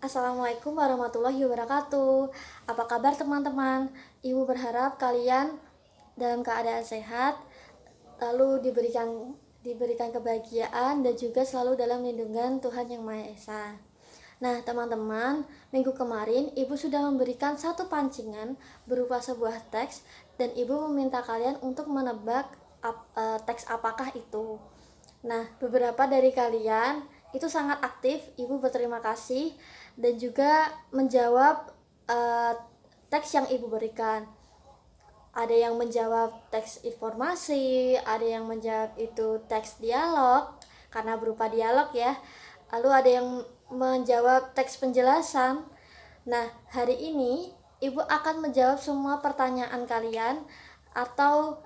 Assalamualaikum warahmatullahi wabarakatuh. Apa kabar teman-teman? Ibu berharap kalian dalam keadaan sehat, lalu diberikan kebahagiaan dan juga selalu dalam lindungan Tuhan Yang Maha Esa. Nah, teman-teman, minggu kemarin Ibu sudah memberikan satu pancingan berupa sebuah teks dan Ibu meminta kalian untuk menebak teks apakah itu. Nah, beberapa dari kalian itu sangat aktif, Ibu berterima kasih dan juga menjawab uh, teks yang Ibu berikan. Ada yang menjawab teks informasi, ada yang menjawab itu teks dialog karena berupa dialog ya. Lalu ada yang menjawab teks penjelasan. Nah, hari ini Ibu akan menjawab semua pertanyaan kalian atau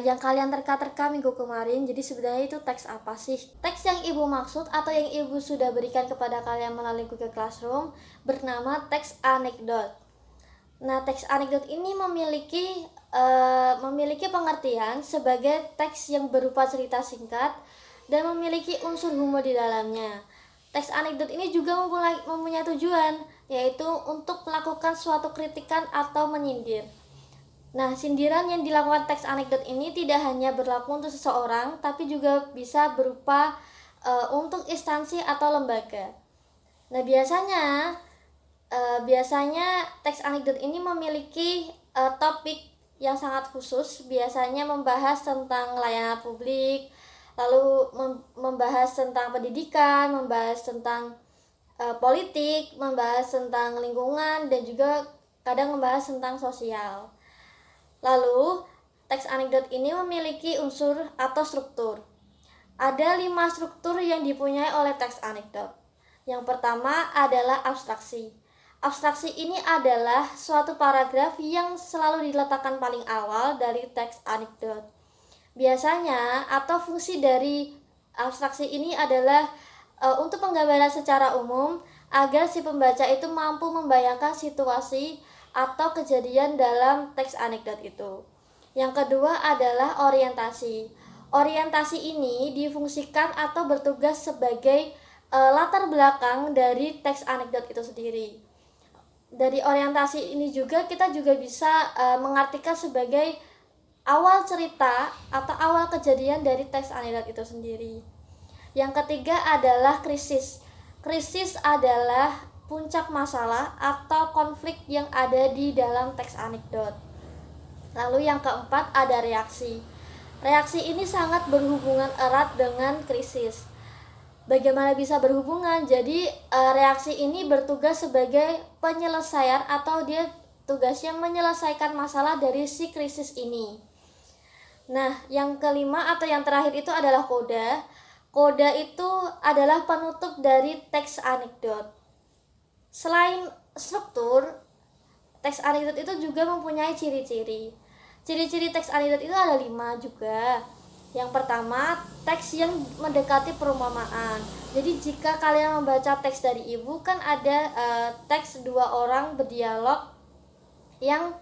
yang kalian terka-terka minggu kemarin. Jadi sebenarnya itu teks apa sih? Teks yang Ibu maksud atau yang Ibu sudah berikan kepada kalian melalui Google Classroom bernama teks anekdot. Nah, teks anekdot ini memiliki pengertian sebagai teks yang berupa cerita singkat dan memiliki unsur humor di dalamnya. Teks anekdot ini juga mempunyai tujuan, yaitu untuk melakukan suatu kritikan atau menyindir. Nah, sindiran yang dilakukan teks anekdot ini tidak hanya berlaku untuk seseorang, tapi juga bisa berupa untuk instansi atau lembaga. Nah, biasanya teks anekdot ini memiliki topik yang sangat khusus, biasanya membahas tentang layanan publik, lalu membahas tentang pendidikan, membahas tentang politik, membahas tentang lingkungan, dan juga kadang membahas tentang sosial. Lalu, teks anekdot ini memiliki unsur atau struktur. Ada 5 struktur yang dipunyai oleh teks anekdot. Yang pertama adalah abstraksi. Abstraksi ini adalah suatu paragraf yang selalu diletakkan paling awal dari teks anekdot. Biasanya atau fungsi dari abstraksi ini adalah untuk penggambaran secara umum agar si pembaca itu mampu membayangkan situasi atau kejadian dalam teks anekdot itu. Yang kedua adalah orientasi. Orientasi ini difungsikan atau bertugas sebagai latar belakang dari teks anekdot itu sendiri. Dari orientasi ini kita juga bisa mengartikan sebagai awal cerita atau awal kejadian dari teks anekdot itu sendiri. Yang ketiga adalah krisis. Krisis adalah puncak masalah atau konflik yang ada di dalam teks anekdot. Lalu yang keempat ada reaksi. Reaksi ini sangat berhubungan erat dengan krisis. Bagaimana bisa berhubungan? Jadi reaksi ini bertugas sebagai penyelesaian atau dia tugasnya menyelesaikan masalah dari si krisis ini. Nah, yang kelima atau yang terakhir itu adalah koda. Koda itu adalah penutup dari teks anekdot. Selain struktur, teks anekdot itu juga mempunyai ciri-ciri. Ciri-ciri teks anekdot itu ada 5 juga. Yang pertama, teks yang mendekati perumpamaan. Jadi jika kalian membaca teks dari Ibu kan ada teks 2 orang berdialog yang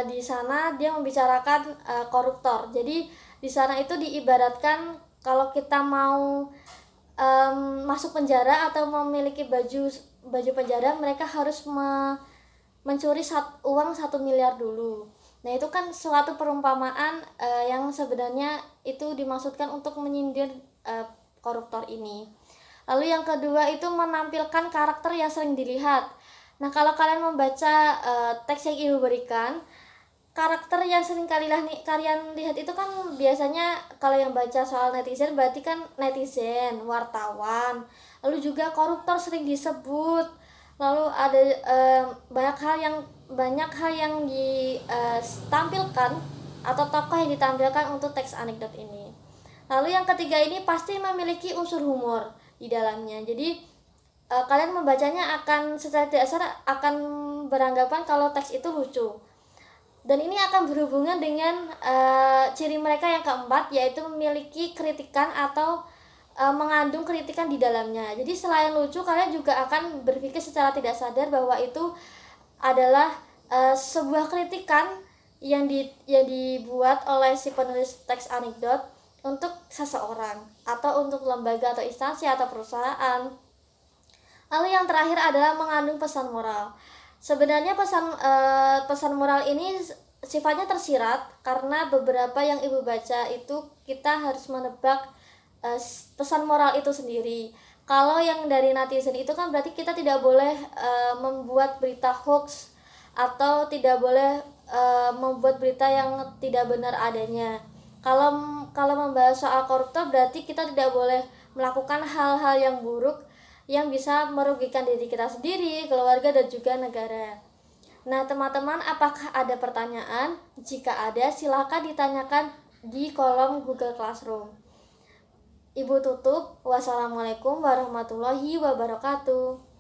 di sana dia membicarakan koruptor. Jadi di sana itu diibaratkan kalau kita mau masuk penjara atau memiliki baju penjara, mereka harus mencuri uang 1 miliar dulu. Nah, itu kan suatu perumpamaan yang sebenarnya itu dimaksudkan untuk menyindir koruptor ini. Lalu yang kedua itu menampilkan karakter yang sering dilihat. Nah, kalau kalian membaca teks yang Ibu berikan, karakter yang sering kalian lihat itu kan biasanya kalau yang baca soal netizen berarti kan netizen, wartawan, lalu juga koruptor sering disebut. Lalu ada banyak hal yang ditampilkan atau tokoh yang ditampilkan untuk teks anekdot ini. Lalu yang ketiga ini pasti memiliki unsur humor di dalamnya. Jadi kalian membacanya akan secara tidak sadar akan beranggapan kalau teks itu lucu. Dan ini akan berhubungan dengan ciri mereka yang keempat, yaitu memiliki kritikan atau mengandung kritikan di dalamnya. Jadi selain lucu, kalian juga akan berpikir secara tidak sadar bahwa itu adalah sebuah kritikan yang dibuat oleh si penulis teks anekdot untuk seseorang atau untuk lembaga atau instansi atau perusahaan. Lalu yang terakhir adalah mengandung pesan moral. Sebenarnya pesan moral ini sifatnya tersirat karena beberapa yang ibu baca itu kita harus menebak pesan moral itu sendiri. Kalau yang dari netizen itu kan berarti kita tidak boleh membuat berita hoax atau tidak boleh membuat berita yang tidak benar adanya. Kalau membahas soal koruptor berarti kita tidak boleh melakukan hal-hal yang buruk yang bisa merugikan diri kita sendiri, keluarga, dan juga negara. Nah, teman-teman, apakah ada pertanyaan? Jika ada, silakan ditanyakan di kolom Google Classroom. Ibu tutup. Wassalamualaikum warahmatullahi wabarakatuh.